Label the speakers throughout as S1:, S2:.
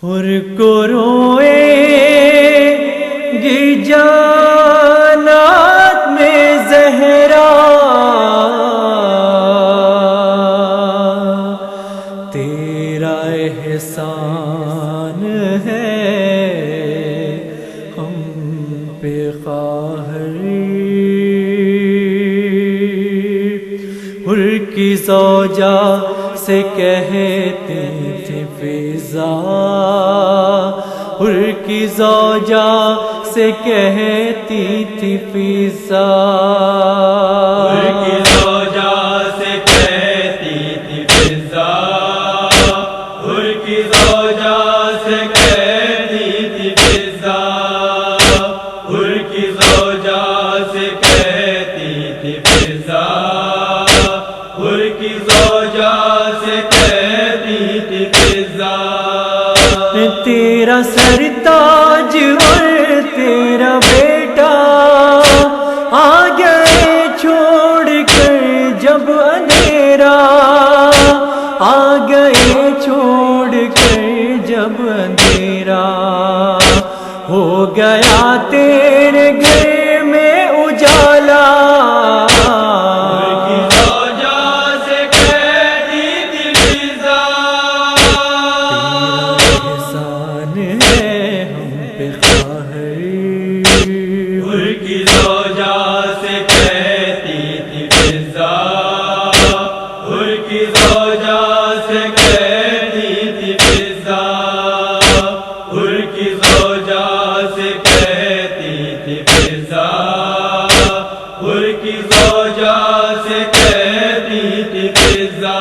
S1: حر کو روئے گی جانات میں زہرا، تیرا احسان ہے ہم پہ قاہری۔ حر کی زوجہ سے کہتی تھی فضا، حر کی زوجہ سے کہتی تھی فضا،
S2: حر کی زوجہ سے کہتی تھی فضا، حر کی زوجہ سے کہتی تھی فضا، حر کی زوجہ سے کہتی تھی فضا، حر کی زوجہ سے کہتی تھی فضا۔
S1: تیرا سرتاج اور تیرا بیٹا آ گئے چھوڑ کر جب اندھیرا، آ گئے چھوڑ کر جب اندھیرا، ہو گیا تیرے گھر میں اجالا۔
S2: حر کی زوجہ سے کہتی تھی فضا، حر کی زوجہ سے کہتی تھی فضا، حر کی زوجہ سے کہتی تھی فضا، حر کی زوجہ سے کہتی تھی فضا۔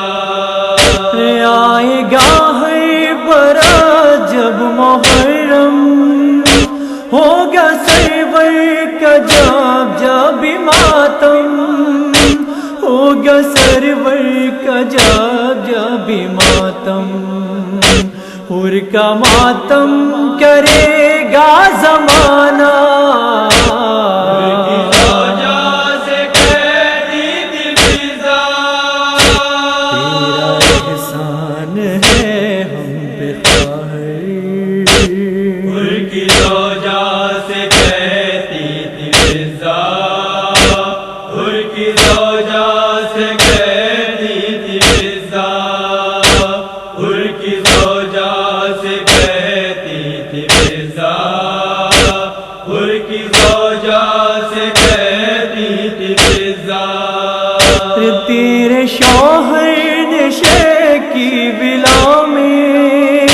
S1: آئے گا ہے برات جب محرم، ہوگا سرور کا جب جب ماتم، ہوگا سرور کا جب جب ماتم، حر کا ماتم کرے گا زمانہ۔
S2: حر کی زوجہ سے کہتی تھی فضا،
S1: تیرا احسان ہے ہم پہ قاہری۔
S2: حر کی زوجہ سے کہتی تھی فضا، حر کی زوجہ سے کہتی تھی فضا، حر کی زوجہ سے کہتی تھی فضا، حر کی زوجہ سے کہتی تھی فضا۔
S1: تیرے شوہر نے شے کی بلا میں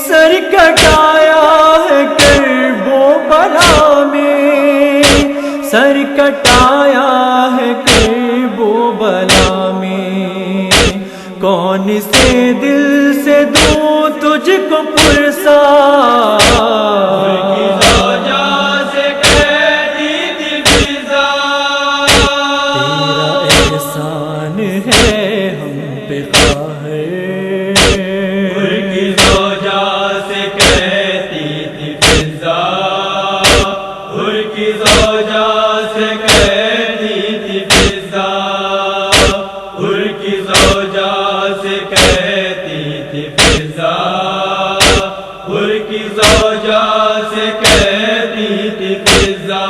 S1: سر کٹایا ہے کرب و بلا میں، سر کٹایا ہے کرب و بلا میں، کون سے دل سے دوں تجھ کو پرسا۔
S2: حر کی زوجہ سے کہتی تھی فضا،
S1: تیرا احسان ہے ہم پہ قاہر۔
S2: حر کی زوجہ سے کہتی تھی فضا، حر کی زوجہ سے کہتی تھی فضا، حر کی زوجہ سے کہتی تھی فضا، حر کی زوجہ سے کہتی تھی فضا۔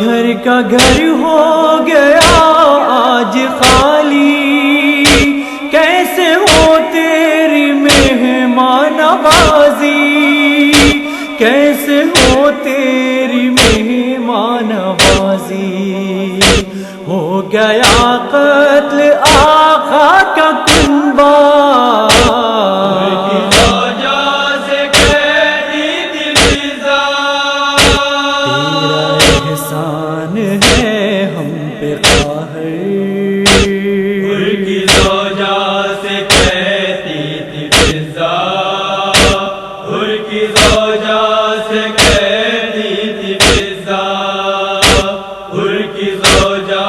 S1: گھر کا گھر ہو گیا آج خالی، کیسے ہو تیری مہمان نوازی، کیسے ہو تیری مہمان نوازی، ہو گیا قتل آقا کا کنبہ۔
S2: حر کی زوجہ سے کہتی تھی فضا،
S1: تیرا احسان ہے ہم پہ قاہر۔
S2: حر کی زوجہ سے کہتی تھی فضا، حر کی زوجہ سے کہتی تھی فضا، حر کی زوجہ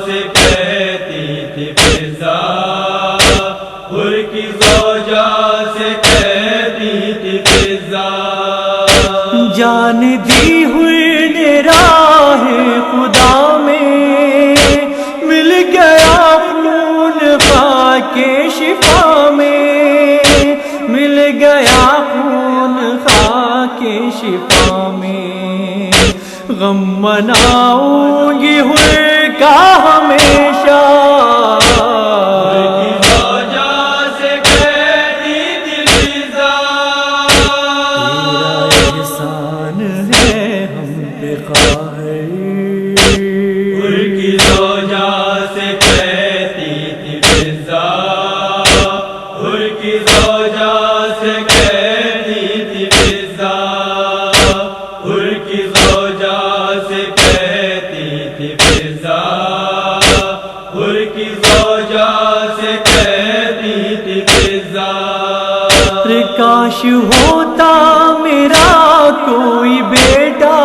S2: سے کہتی تھی فضا، حر کی زوجہ سے کہتی تھی فضا۔
S1: جان دی ہوئی نے راہ خدا میں، مل گیا خون خاک شفا میں، مل گیا شفا میں، غم مناؤں گی حر کا ہمیشہ، کاش ہوتا میرا کوئی بیٹا،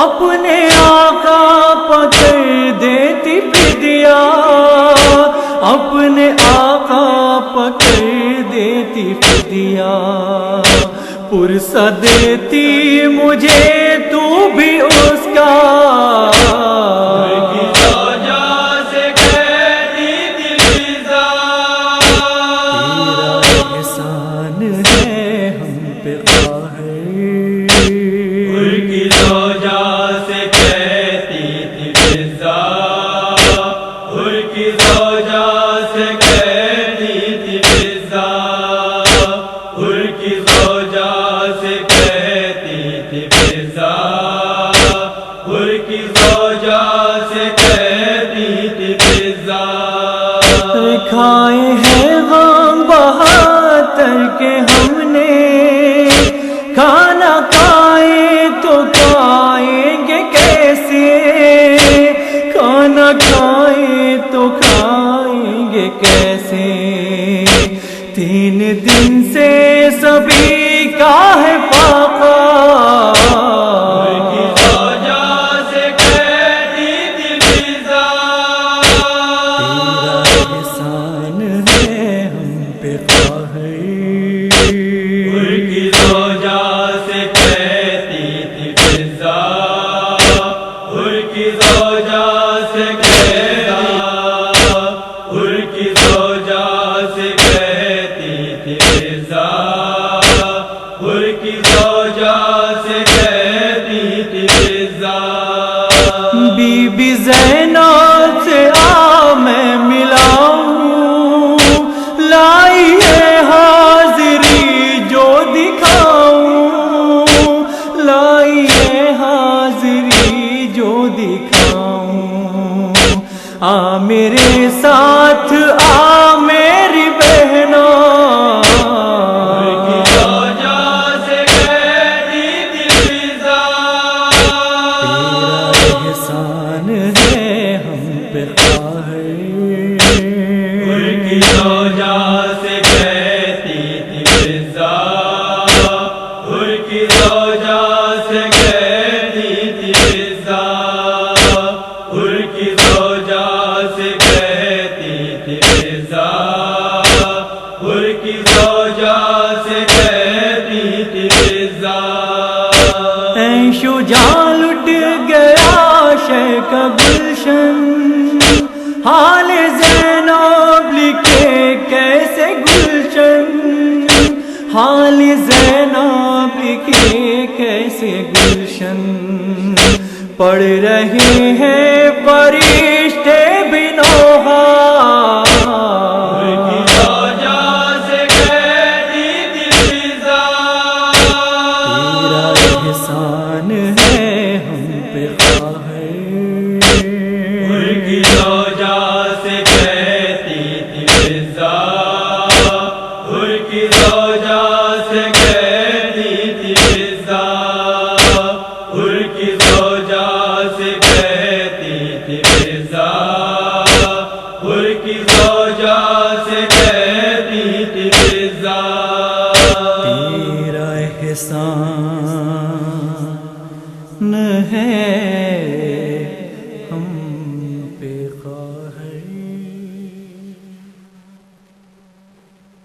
S1: اپنے آقا پکڑ دیتی فدیہ، اپنے آقا پکڑ دیتی فدیہ، پرسہ دیتی مجھے تو بھی اس کا، کھائے ہیں غم بہاتر کے ہم نے، کھانا کھائیں تو کھائیں گے کیسے، کھانا کھائیں تو کھائیں گے کیسے، 3 دن سے سبھی کا ہے فاقہ، بی بی زینب سے آ میں ملاؤں، لائی ہے حاضری جو دکھاؤں، لائی ہے حاضری جو دکھاؤں، آ میرے ساتھ آ میری بہنا، شجاع لٹ گیا شہ کا گلشن، حال زینب لکھے کیسے گلشن، حال زینب لکھے کیسے گلشن، پڑھ رہے ہیں فرشتے بھی نوحہ، احسان ہے